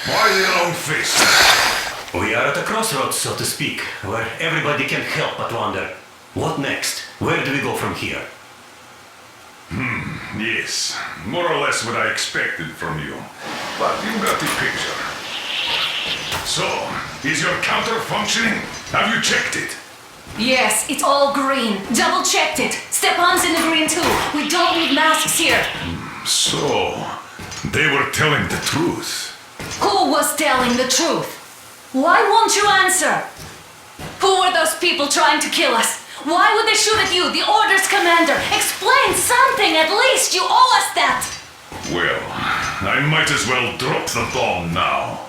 Why the long face? We are at a crossroads, so to speak, where everybody can't help but wonder, what next? Where do we go from here? Yes, more or less what I expected from you. But you got the picture. So, is your counter functioning? Have you checked it? Yes, it's all green. Double checked it. Stepan's in the green too. We don't need masks here. So, they were telling the truth. Who was telling the truth? Why won't you answer? Who were those people trying to kill us? Why would they shoot at you, the Order's commander? Explain something at least. You owe us that. Well, I might as well drop the bomb now.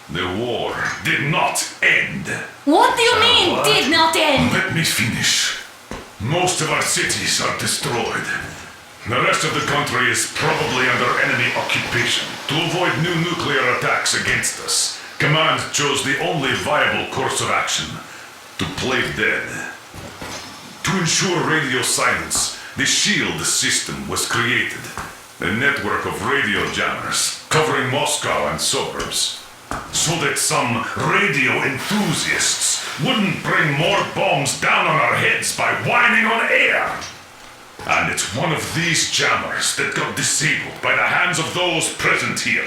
The war did not end. What do you mean, what? did not end? Let me finish. Most of our cities are destroyed. The rest of the country is probably under enemy occupation. To avoid new nuclear attacks against us, Command chose the only viable course of action: to play dead. To ensure radio silence, the SHIELD system was created. A network of radio jammers covering Moscow and suburbs. So that some radio enthusiasts wouldn't bring more bombs down on our heads by whining on air. And it's one of these jammers that got disabled by the hands of those present here.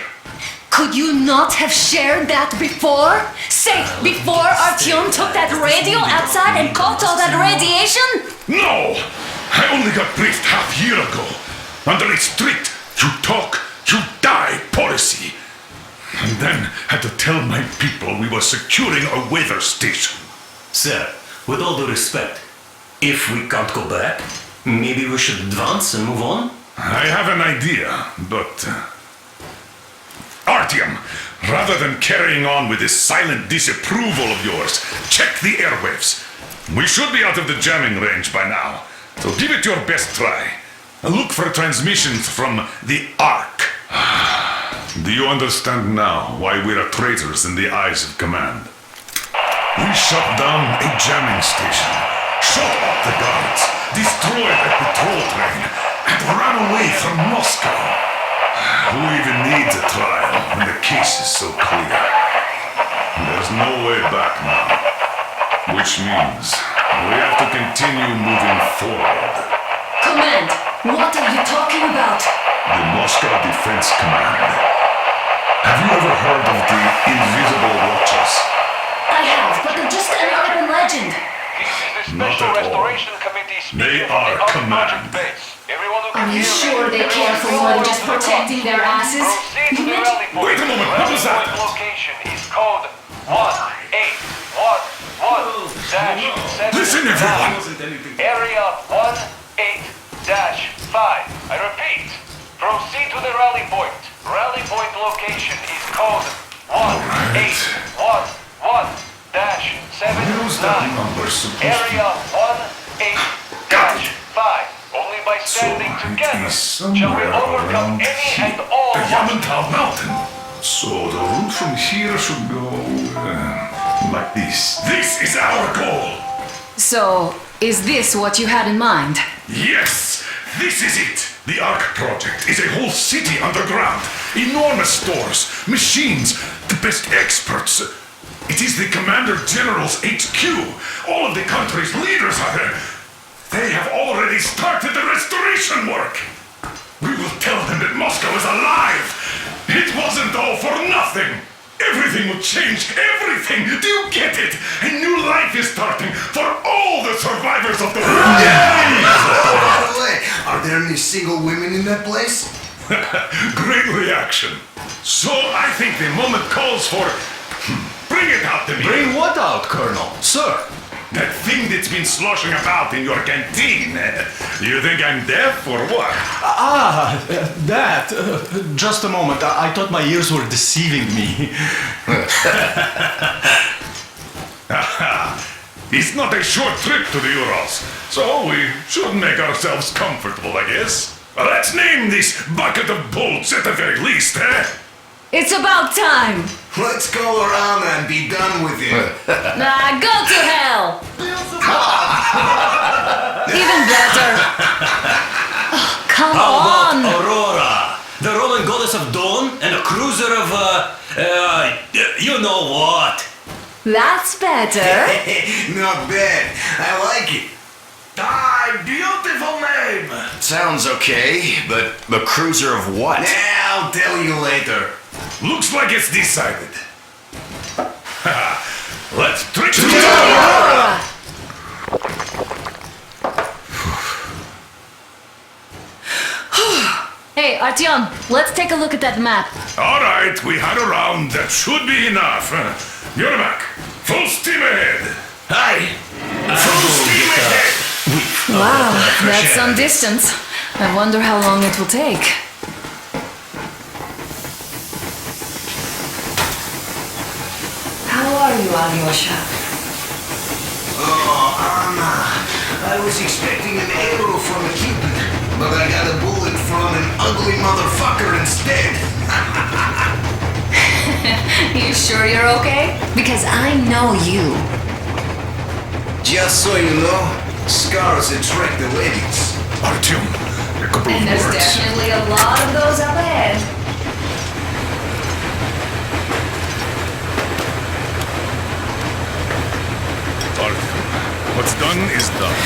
Could you not have shared that before? Say, before Artyom took that radio outside and caught all that radiation? No! I only got briefed half year ago. Under a strict, you talk, you die policy. And then had to tell my people we were securing a weather station. Sir, with all due respect, if we can't go back, maybe we should advance and move on? I have an idea, but... Artyom, rather than carrying on with this silent disapproval of yours, check the airwaves. We should be out of the jamming range by now, so give it your best try. Look for transmissions from the Ark. Do you understand now why we are traitors in the eyes of Command? We shut down a jamming station, shot up the guards, destroyed a patrol train, and ran away from Moscow. Who even needs a trial when the case is so clear? There's no way back now, which means we have to continue moving forward. Command, what are you talking about? The Moscow Defense Command. Have you ever heard of the Invisible Watches? I have, but they're just an urban legend. This is the Not Special at all. Restoration Committee speaking They from are the Ark command. Project base. Everyone who can Are you hear sure me, they care for more than just protecting their asses? proceed to the rally point. Wait a moment, what was that? Rally point location is code 1811-7. Listen, everyone! Area 18-5. I repeat, proceed to the rally point. Rally point location is code 1811-79. Use that number supposed to... Area 18-5. Only by standing So, it together is shall we somewhere overcome around any here. and all The obstacles. Yamantau Mountain. So the route from here should go... like this. This is our goal! So, is this what you had in mind? Yes! This is it! The Ark Project is a whole city underground. Enormous stores, machines, the best experts. It is the Commander General's HQ. All of the country's leaders are there. They have already started the restoration work. We will tell them that Moscow is alive. It wasn't all for nothing. Everything will change. Everything. Do you get it? A new life is starting for all the survivors of the war. By the way, are there any single women in that place? Great reaction. So I think the moment calls for... Bring it out to me. Bring what out, Colonel? Sir! That thing that's been sloshing about in your canteen. You think I'm deaf or what? That. Just a moment. I thought my ears were deceiving me. It's not a short trip to the Urals, so we should make ourselves comfortable, I guess. Let's name this bucket of bolts at the very least, eh? It's about time! Let's go around and be done with it. Nah, go to hell! Even better. Oh, come How about on! Aurora? The Roman god Goddess of Dawn and a cruiser of, you know what? That's better. Not bad. I like it. Beautiful name! Sounds okay, but the cruiser of what? I'll tell you later. Looks like it's decided. Let's trick to Aurora! Hey, Artyom, let's take a look at that map. All right, we had a round. That should be enough. You're back. Full steam ahead. Hi! Full steam ahead! Wow, that's some distance. I wonder how long it will take. How are you, Alyosha? Oh, Anna. I was expecting an arrow from a Cupid, but I got a bullet from an ugly motherfucker instead. You sure you're okay? Because I know you. Just so you know, scars attract the ladies. Artyom, a couple And of there's words. definitely a lot of those up ahead. Artyom, what's done is done.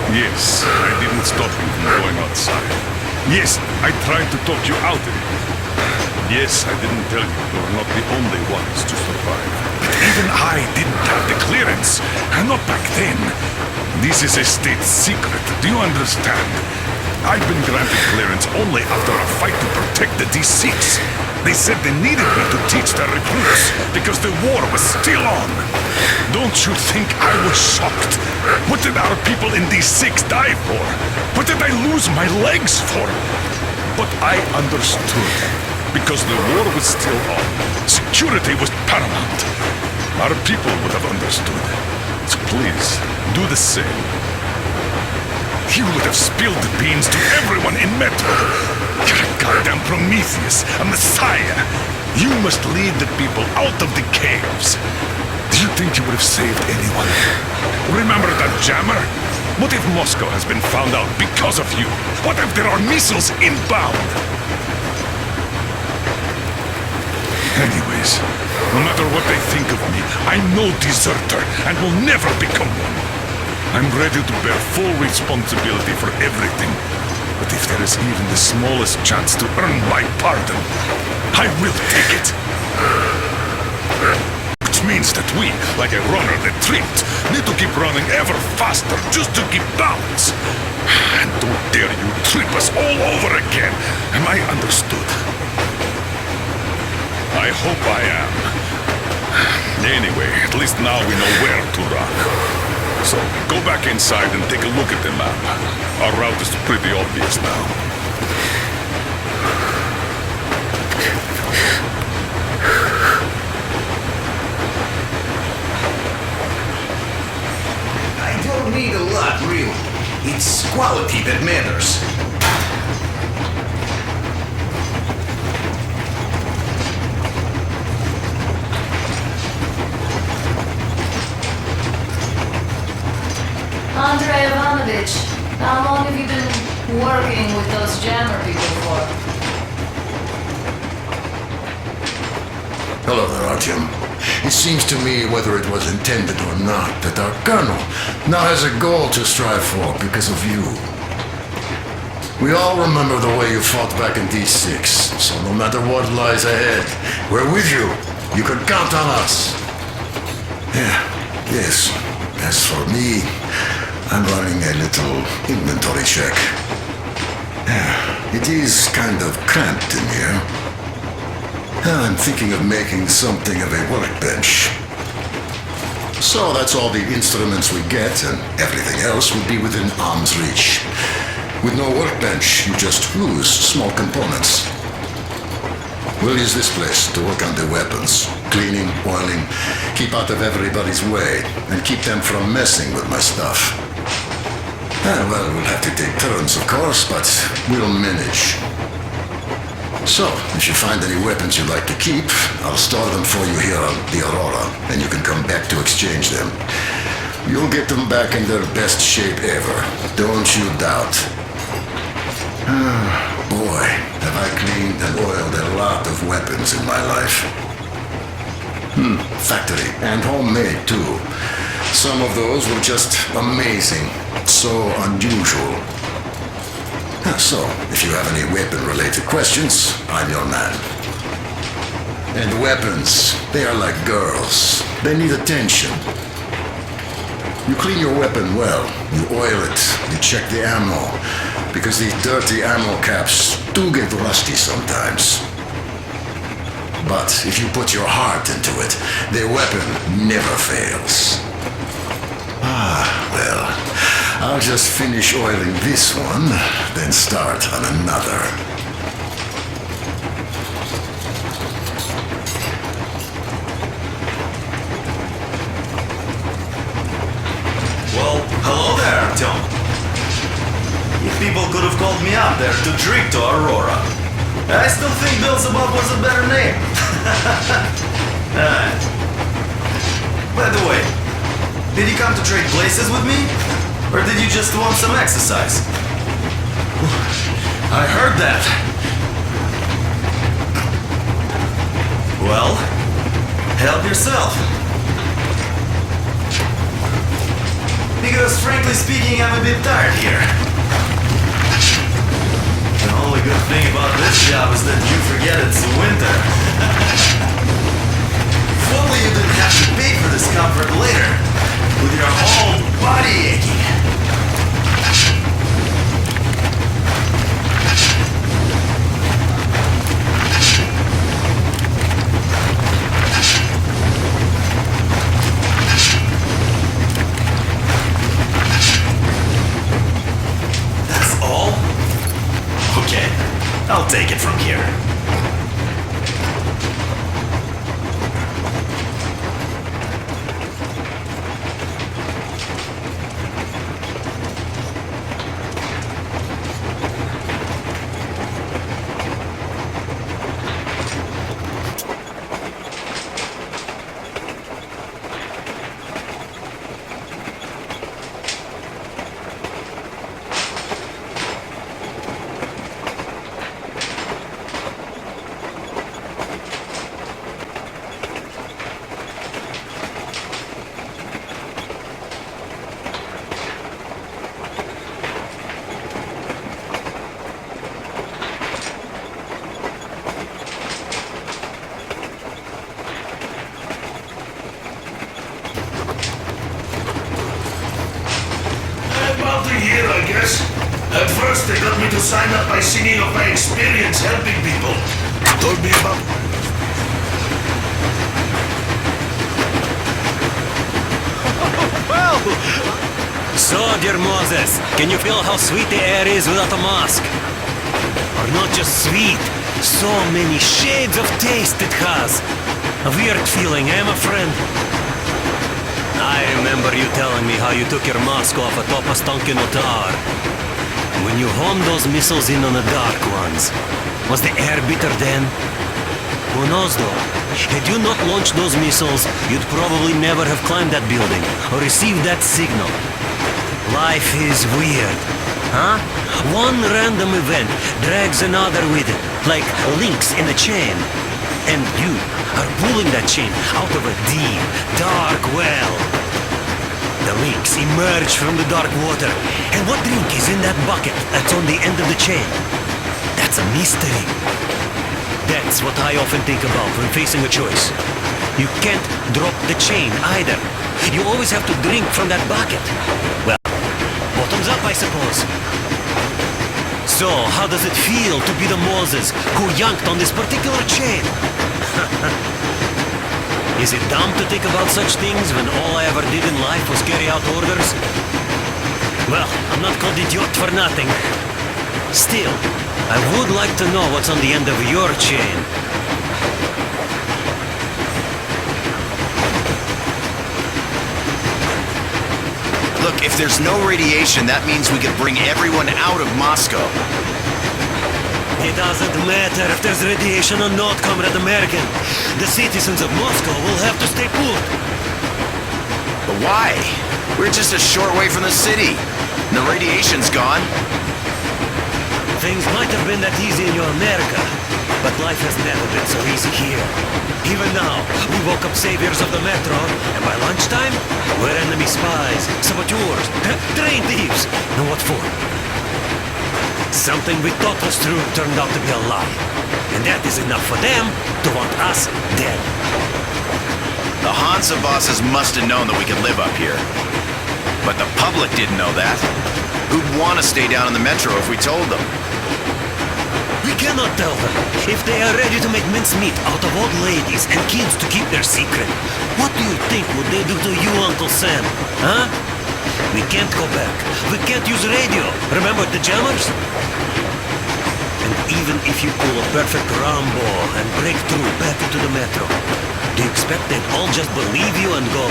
Yes, I didn't stop you from going outside. Yes, I tried to talk you out of it. Yes, I didn't tell you you're not the only ones to survive. But even I didn't have the clearance. And not back then. This is a state secret. Do you understand? I've been granted clearance only after a fight to protect the D6. They said they needed me to teach their recruits because the war was still on. Don't you think I was shocked? What did our people in D6 die for? What did I lose my legs for? But I understood. Because the war was still on. Security was paramount. Our people would have understood. So please, do the same. You would have spilled the beans to everyone in Metro. You're a goddamn Prometheus, a messiah. You must lead the people out of the caves. Do you think you would have saved anyone? Remember that jammer? What if Moscow has been found out because of you? What if there are missiles inbound? Anyways, no matter what they think of me, I'm no deserter and will never become one. I'm ready to bear full responsibility for everything. But if there is even the smallest chance to earn my pardon, I will take it. Which means that we, like a runner that tripped, need to keep running ever faster just to keep balance. And don't dare you trip us all over again. Am I understood? I hope I am. Anyway, at least now we know where to run. So, go back inside and take a look at the map. Our route is pretty obvious now. I don't need a lot, really. It's quality that matters. Andrei Ivanovich, how long have you been working with those jammer people for? Hello there, Artyom. It seems to me, whether it was intended or not, that our colonel now has a goal to strive for because of you. We all remember the way you fought back in D6, so no matter what lies ahead, we're with you. You can count on us. Yes. As for me, I'm running a little inventory check. It is kind of cramped in here. I'm thinking of making something of a workbench. So that's all the instruments we get, and everything else will be within arm's reach. With no workbench, you just lose small components. We'll use this place to work on the weapons. Cleaning, oiling, keep out of everybody's way, and keep them from messing with my stuff. Well, we'll have to take turns, of course, but we'll manage. So, if you find any weapons you'd like to keep, I'll store them for you here on the Aurora, and you can come back to exchange them. You'll get them back in their best shape ever. Don't you doubt. Boy, have I cleaned and oiled a lot of weapons in my life. Factory and homemade too. Some of those were just amazing. So unusual. So, if you have any weapon-related questions, I'm your man. And weapons, they are like girls. They need attention. You clean your weapon well, you oil it, you check the ammo, because these dirty ammo caps do get rusty sometimes. But if you put your heart into it, the weapon never fails. Well, I'll just finish oiling this one, then start on another. Well, hello there, Tom. You people could have called me out there to drink to Aurora. I still think Beelzebub was a better name. By the way, did you come to trade places with me? Or did you just want some exercise? I heard that. Well, help yourself. Because frankly speaking, I'm a bit tired here. The only good thing about this job is that you forget it's winter. If only you didn't have to pay for this comfort later, with your whole body aching. That's all? Okay, I'll take it from here. About a year, I guess. At first, they got me to sign up by singing of my experience helping people. Told me about... So, dear Moses, can you feel how sweet the air is without a mask? Or not just sweet, so many shades of taste it has. A weird feeling, eh, my friend? I remember you telling me how you took your mask off atop a Stonkino tower. When you homed those missiles in on the dark ones, was the air bitter then? Who knows though? Had you not launched those missiles, you'd probably never have climbed that building or received that signal. Life is weird, huh? One random event drags another with it, like links in a chain. And you are pulling that chain out of a deep, dark well. The links emerge from the dark water. And what drink is in that bucket that's on the end of the chain? That's a mystery. That's what I often think about when facing a choice. You can't drop the chain either. You always have to drink from that bucket. Well, bottoms up, I suppose. So, how does it feel to be the Moses who yanked on this particular chain? Is it dumb to think about such things when all I ever did in life was carry out orders? Well, I'm not called idiot for nothing. Still, I would like to know what's on the end of your chain. Look, if there's no radiation, that means we could bring everyone out of Moscow. It doesn't matter if there's radiation or not, Comrade American. The citizens of Moscow will have to stay put. But why? We're just a short way from the city. And the radiation's gone. Things might have been that easy in your America, but life has never been so easy here. Even now, we woke up saviors of the metro, and by lunchtime, we're enemy spies, saboteurs, train thieves. And what for? Something we thought was true turned out to be a lie. And that is enough for them to want us dead. The Hansa bosses must have known that we could live up here. But the public didn't know that. Who'd want to stay down in the metro if we told them? We cannot tell them. If they are ready to make mincemeat out of old ladies and kids to keep their secret, what do you think would they do to you, Uncle Sam? Huh? We can't go back. We can't use radio. Remember the jammers? And even if you pull a perfect Rambo and break through back into the metro, do you expect they'd all just believe you and go,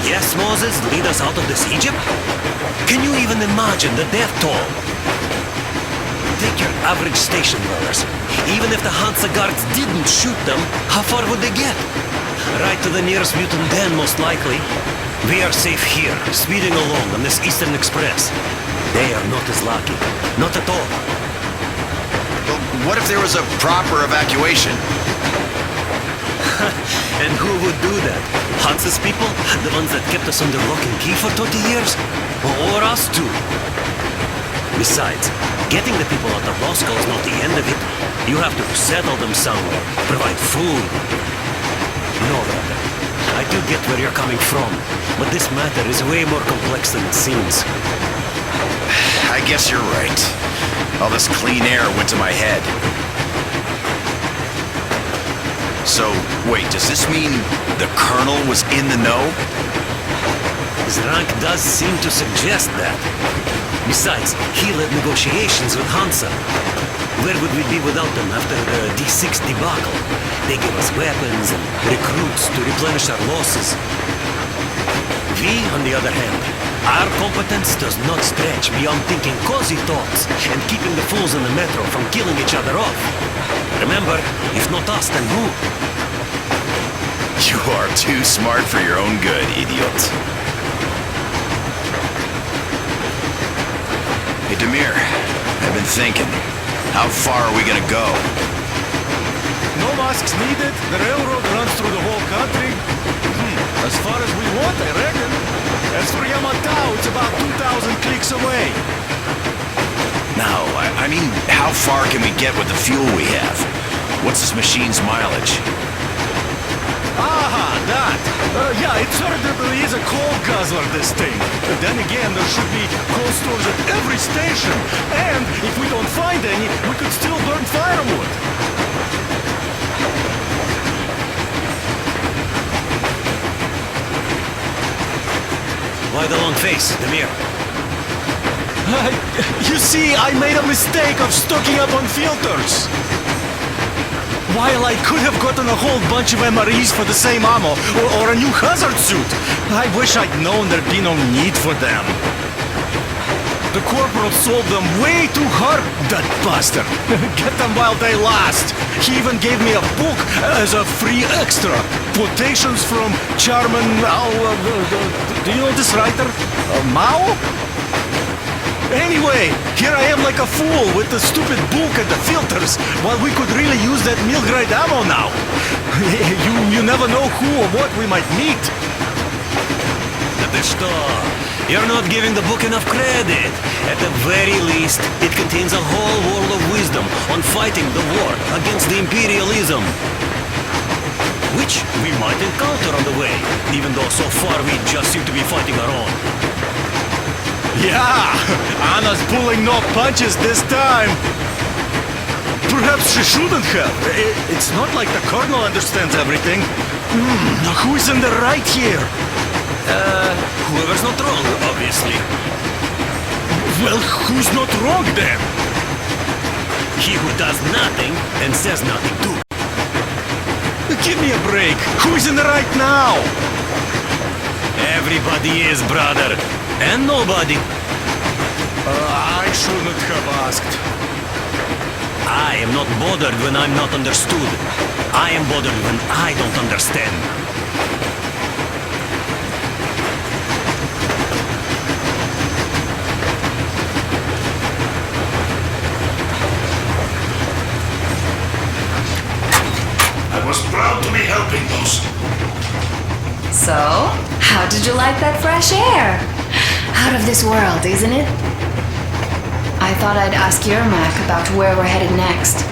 "Yes, Moses, lead us out of this Egypt"? Can you even imagine the death toll? Take your average station dwellers. Even if the Hansa guards didn't shoot them, how far would they get? Right to the nearest mutant den, most likely. We are safe here, speeding along on this Eastern Express. They are not as lucky. Not at all. Well, what if there was a proper evacuation? And who would do that? Hansa's people? The ones that kept us under lock and key for 20 years? Or us too? Besides, getting the people out of Moscow is not the end of it. You have to settle them somewhere, provide food. No, brother. I do get where you're coming from, but this matter is way more complex than it seems. I guess you're right. All this clean air went to my head. So, wait, does this mean the Colonel was in the know? His rank does seem to suggest that. Besides, he led negotiations with Hansa. Where would we be without them after the D6 debacle? They gave us weapons and recruits to replenish our losses. We, on the other hand, our competence does not stretch beyond thinking cozy thoughts and keeping the fools in the metro from killing each other off. Remember, if not us, then who? You are too smart for your own good, idiot. Hey, Demir, I've been thinking. How far are we gonna go? No masks needed. The railroad runs through the whole country. As far as we want, I reckon. As for Yamantau, it's about 2,000 clicks away. No, I mean, how far can we get with the fuel we have? What's this machine's mileage? Aha, that. Yeah, it certainly is a coal guzzler, this thing. But then again, there should be coal stores at every station. And if we don't find any, we could still burn firewood. Why the long face, Demir? You see, I made a mistake of stocking up on filters. While I could have gotten a whole bunch of MREs for the same ammo, or a new hazard suit, I wish I'd known there'd be no need for them. The corporal sold them way too hard, that bastard. Get them while they last. He even gave me a book as a free extra. Quotations from Chairman Mao. Do you know this writer? Mao? Anyway, here I am like a fool with the stupid book and the filters, while we could really use that meal-grade ammo now. You never know who or what we might meet. Что? You're not giving the book enough credit. At the very least, it contains a whole world of wisdom on fighting the war against the imperialism. Which we might encounter on the way, even though so far we just seem to be fighting our own. Yeah, Anna's pulling no punches this time. Perhaps she shouldn't have. It's not like the Colonel understands everything. Who's in the right here? Whoever's not wrong, obviously. Well, who's not wrong then? He who does nothing and says nothing too. Give me a break. Who's in the right now? Everybody is, brother. And nobody. I shouldn't have asked. I am not bothered when I'm not understood. I am bothered when I don't understand. helping those. So, how did you like that fresh air? Out of this world, isn't it? I thought I'd ask Yermak about where we're headed next.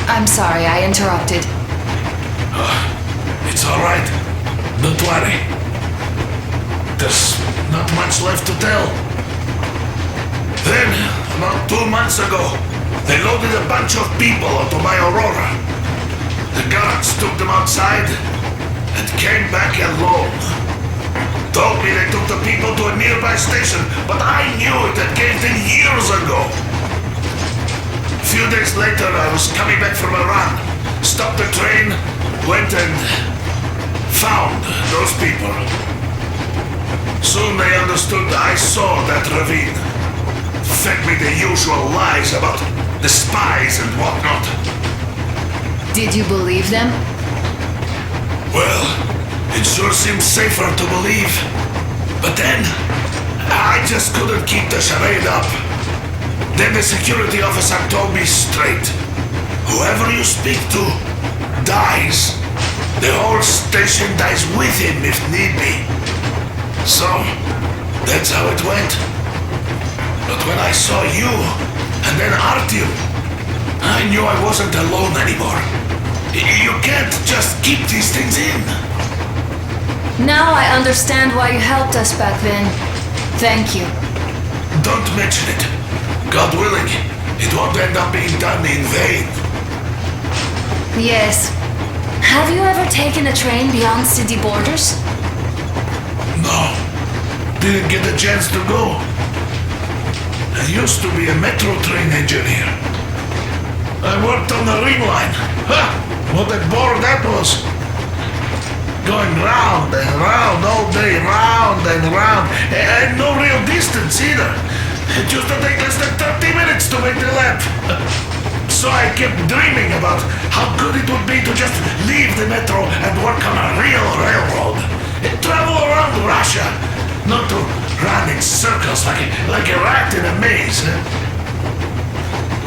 I'm sorry I interrupted. It's alright. Don't worry. There's not much left to tell. Then, about 2 months ago, they loaded a bunch of people onto my Aurora. The guards took them outside and came back alone. Told me they took the people to a nearby station, but I knew it had caved in years ago. A few days later, I was coming back from a run, stopped the train, went and found those people. Soon they understood I saw that ravine. Fed me the usual lies about the spies and whatnot. Did you believe them? Well, it sure seemed safer to believe. But then, I just couldn't keep the charade up. Then the security officer told me straight. Whoever you speak to dies. The whole station dies with him if need be. So, that's how it went. But when I saw you, and then Artyom, I knew I wasn't alone anymore. You can't just keep these things in. Now I understand why you helped us back then. Thank you. Don't mention it. God willing, it won't end up being done in vain. Yes. Have you ever taken a train beyond city borders? No, didn't get a chance to go. I used to be a metro train engineer. I worked on the ring line. Ha! What a bore that was. Going round and round all day, round and round, and no real distance either. It used to take less than 30 minutes to make the lap. So I kept dreaming about how good it would be to just leave the metro and work on a real railroad. And travel around Russia, not to run in circles like a rat in a maze.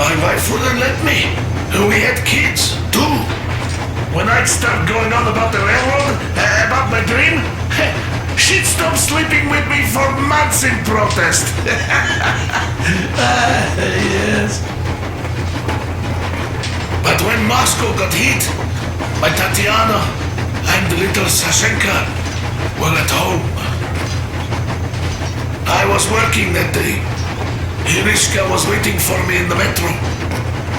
My wife wouldn't let me. We had kids, too. When I'd start going on about the railroad, about my dream, she'd stop sleeping with me for months in protest. Yes. But when Moscow got hit, my Tatiana and little Sashenka were at home. I was working that day. Irishka was waiting for me in the metro,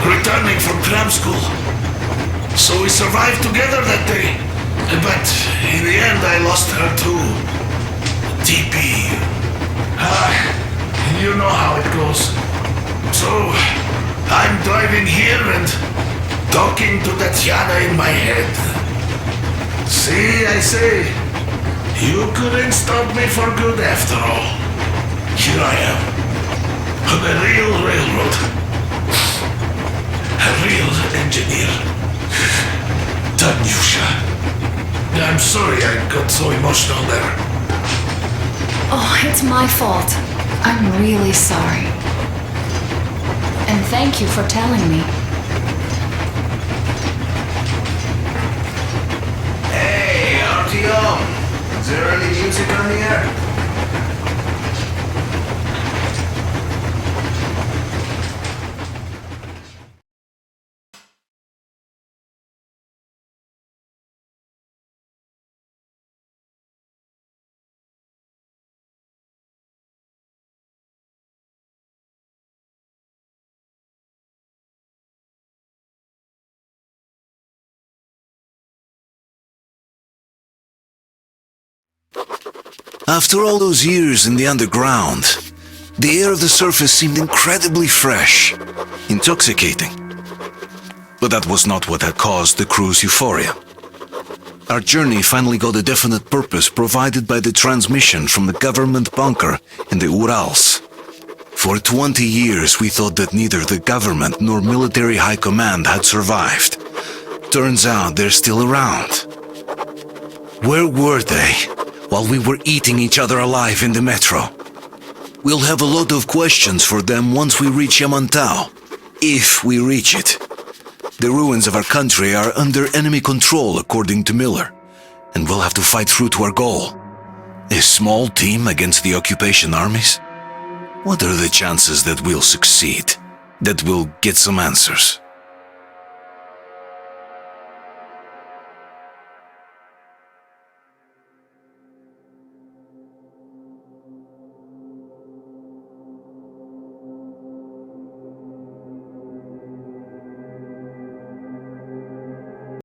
returning from cram school. So we survived together that day. But in the end, I lost her too. TP. You know how it goes. So I'm driving here and talking to Tatiana in my head. See, I say, you couldn't stop me for good after all. Here I am, on a real railroad. A real engineer. Tanyusha. I'm sorry I got so emotional there. Oh, it's my fault. I'm really sorry. And thank you for telling me. Hey, Artyom! Is there any music on the air? After all those years in the underground, the air of the surface seemed incredibly fresh, intoxicating. But that was not what had caused the crew's euphoria. Our journey finally got a definite purpose provided by the transmission from the government bunker in the Urals. For 20 years we thought that neither the government nor military high command had survived. Turns out they're still around. Where were they while we were eating each other alive in the metro? We'll have a lot of questions for them once we reach Yamantau, if we reach it. The ruins of our country are under enemy control, according to Miller, and we'll have to fight through to our goal. A small team against the occupation armies? What are the chances that we'll succeed? That we'll get some answers?